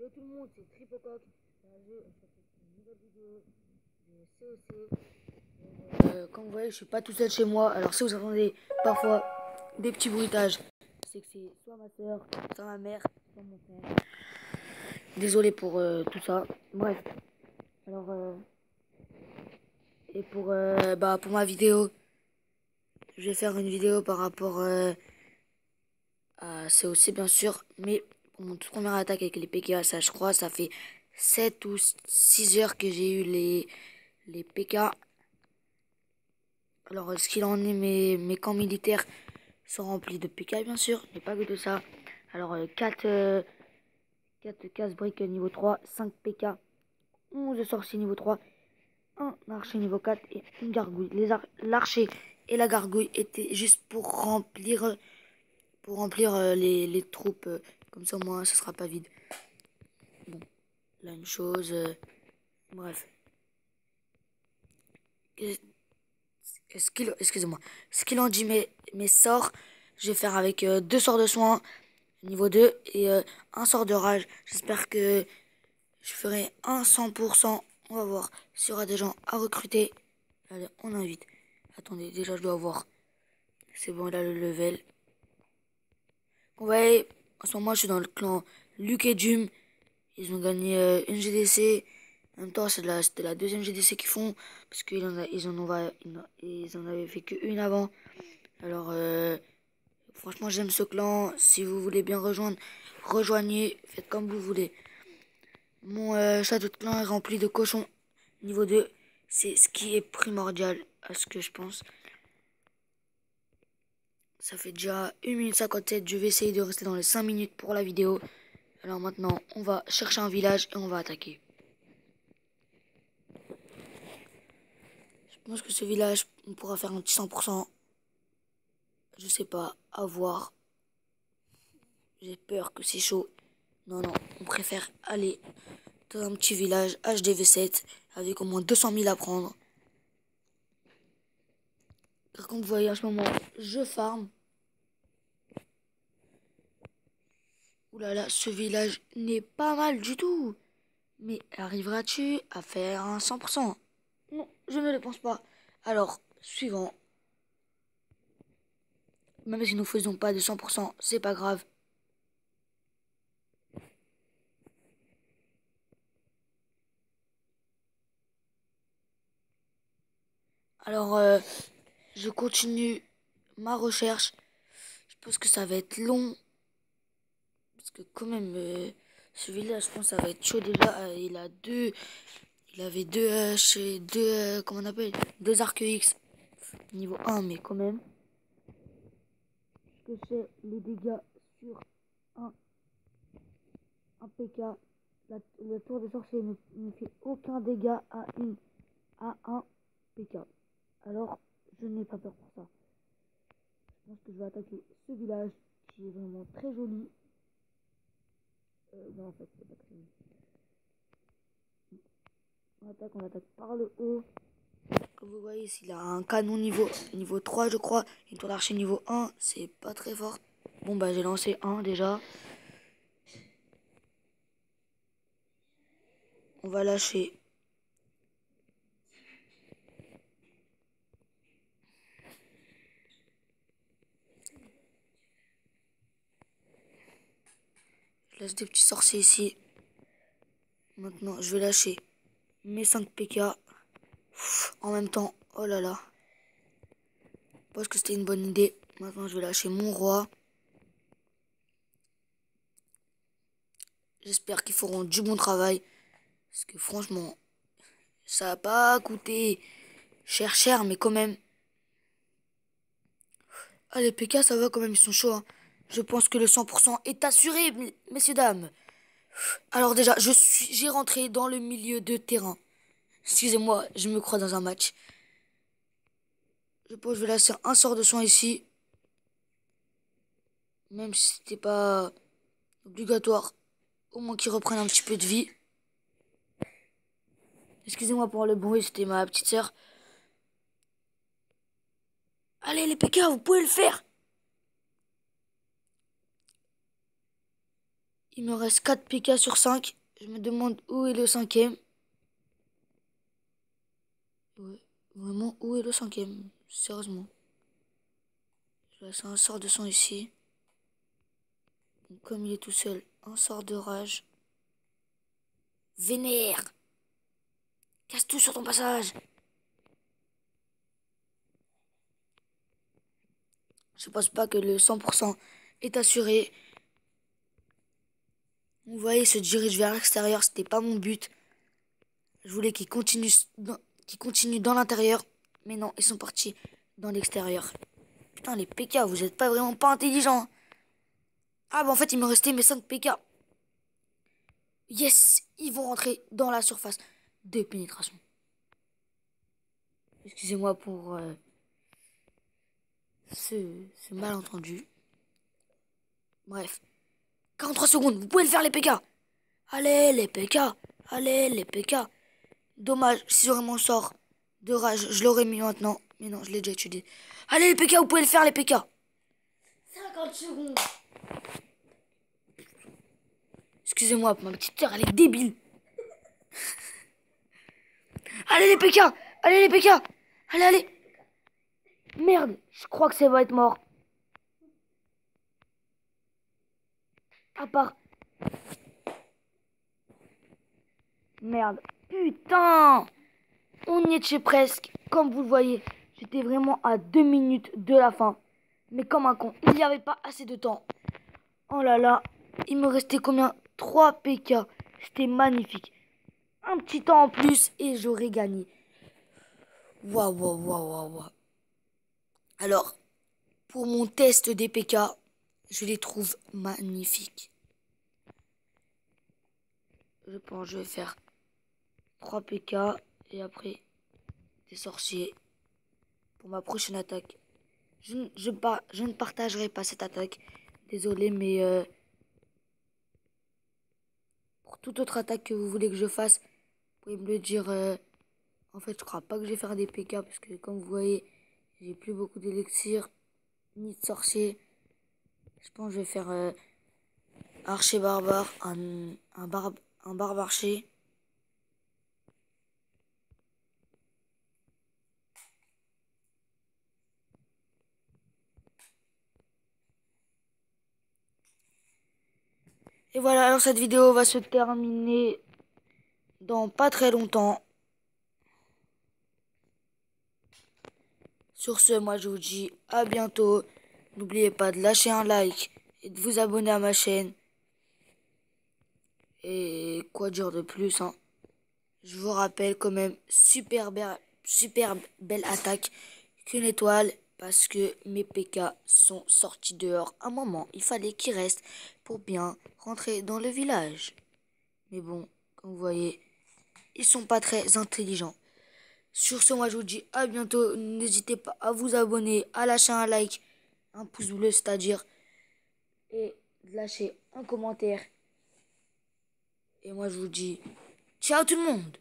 Yo tout le monde, c'est Tripocoq. Je fais une nouvelle vidéo de COC. Comme vous voyez, je suis pas tout seul chez moi. Alors si vous entendez parfois des petits bruitages, c'est que c'est soit ma soeur, soit ma mère, soit mon frère. Désolé pour tout ça. Bref. Alors et pour ma vidéo, je vais faire une vidéo par rapport à COC bien sûr, mais pour mon toute première attaque avec les PK, ça je crois, ça fait 7 ou 6 heures que j'ai eu les PK. Alors ce qu'il en est, mes camps militaires sont remplis de PK bien sûr, mais pas que de ça. Alors 4 casse-briques niveau 3, 5 PK, 11 sorciers niveau 3, un archer niveau 4 et une gargouille. L'archer et la gargouille étaient juste pour remplir les troupes. Comme ça, au moins, ça sera pas vide. Bon, là, une chose. Bref. Excusez-moi. Ce qu'il en dit, mes sorts, je vais faire avec 2 sorts de soin, niveau 2, et un sort de rage. J'espère que je ferai un 100%. On va voir s'il y aura des gens à recruter. Allez, on invite. Attendez, déjà, je dois voir. C'est bon, il a le level. Vous voyez, en ce moment, je suis dans le clan Luke et Jum. Ils ont gagné une GDC. En même temps, c'était la deuxième GDC qu'ils font. Parce qu'ils ils en avaient fait qu'une avant. Alors, franchement, j'aime ce clan. Si vous voulez bien rejoindre, rejoignez. Faites comme vous voulez. Mon château de clan est rempli de cochons. Niveau 2, c'est ce qui est primordial à ce que je pense. Ça fait déjà 1 minute 57. Je vais essayer de rester dans les 5 minutes pour la vidéo. Alors maintenant, on va chercher un village et on va attaquer. Je pense que ce village, on pourra faire un petit 100%. Je sais pas, à voir. J'ai peur que c'est chaud. Non, non, on préfère aller dans un petit village HDV7 avec au moins 200 000 à prendre. Car comme vous voyez, en ce moment, je farm. Ouh là là, ce village n'est pas mal du tout. Mais arriveras-tu à faire un 100%? Non, je ne le pense pas. Alors, suivant. Même si nous faisons pas de 100%, c'est pas grave. Alors, je continue ma recherche. Je pense que ça va être long. Parce que quand même, ce village, je pense que ça va être chaud déjà. Il avait comment on appelle? Deux arcs X. Niveau 1, mais quand même. Ce que c'est les dégâts sur un, un PK. La tour de sorcier ne fait aucun dégât à un PK. Alors, je n'ai pas peur pour ça. Je pense que je vais attaquer ce village qui est vraiment très joli. Non, en fait, c'est pas très joli. On attaque par le haut. Comme vous voyez, s'il a un canon niveau 3, je crois, une tour d'archer niveau 1, c'est pas très fort. Bon, bah, j'ai lancé un déjà. On va lâcher. Je laisse des petits sorciers ici. Maintenant, je vais lâcher mes 5 PK. En même temps, oh là là. Je pense que c'était une bonne idée. Maintenant, je vais lâcher mon roi. J'espère qu'ils feront du bon travail. Parce que franchement, ça va pas coûter cher, mais quand même. Ah, les PK, ça va quand même, ils sont chauds, hein. Je pense que le 100% est assuré, messieurs, dames. Alors déjà, j'ai rentré dans le milieu de terrain. Excusez-moi, je me crois dans un match. Je pense que je vais laisser un sort de soin ici. Même si c'était pas obligatoire. Au moins qu'ils reprennent un petit peu de vie. Excusez-moi pour le bruit, c'était ma petite sœur. Allez les PK, vous pouvez le faire. Il me reste 4 PK sur 5. Je me demande où est le cinquième. Ouais, vraiment, où est le cinquième? Sérieusement. Je laisse un sort de sang ici. Donc, comme il est tout seul, un sort de rage. Vénère! Casse tout sur ton passage! Je pense pas que le 100% est assuré. Vous voyez, il se dirige vers l'extérieur, c'était pas mon but. Je voulais qu'il continue dans l'intérieur. Mais non, ils sont partis dans l'extérieur. Putain, les PK, vous êtes pas vraiment pas intelligents. Ah bah en fait, il me restait mes 5 PK. Yes, ils vont rentrer dans la surface de pénétration. Excusez-moi pour ce malentendu. Bref. 43 secondes, vous pouvez le faire les PK. Allez les PK. Allez les PK. Dommage, si j'aurais mon sort de rage, je l'aurais mis maintenant. Mais non, je l'ai déjà étudié. Allez les PK, vous pouvez le faire les PK. 50 secondes. Excusez-moi, ma petite sœur, elle est débile. Allez les PK. Allez les PK. Allez, allez. Merde, je crois que ça va être mort. À part. Merde. Putain. On y était presque. Comme vous le voyez, j'étais vraiment à 2 minutes de la fin. Mais comme un con, il n'y avait pas assez de temps. Oh là là. Il me restait combien? 3 PK. C'était magnifique. Un petit temps en plus et j'aurais gagné. Waouh, waouh, waouh, waouh, waouh. Alors, pour mon test des PK, je les trouve magnifiques. Je pense que je vais faire 3 PK et après des sorciers pour ma prochaine attaque. Je ne partagerai pas cette attaque. Désolé, mais pour toute autre attaque que vous voulez que je fasse, vous pouvez me le dire. En fait, je crois pas que je vais faire des PK parce que comme vous voyez, j'ai plus beaucoup d'élixir ni de sorcier. Je pense que je vais faire archer barbare, un barbe archer. Et voilà, alors cette vidéo va se terminer dans pas très longtemps. Sur ce, moi je vous dis à bientôt. N'oubliez pas de lâcher un like et de vous abonner à ma chaîne. Et quoi dire de plus, hein? Je vous rappelle quand même, super belle attaque qu'une étoile. Parce que mes PK sont sortis dehors. Un moment, il fallait qu'ils restent pour bien rentrer dans le village. Mais bon, comme vous voyez, ils sont pas très intelligents. Sur ce, moi je vous dis à bientôt. N'hésitez pas à vous abonner, à lâcher un like, un pouce bleu, c'est-à-dire, et de lâcher un commentaire. Et moi je vous dis ciao tout le monde.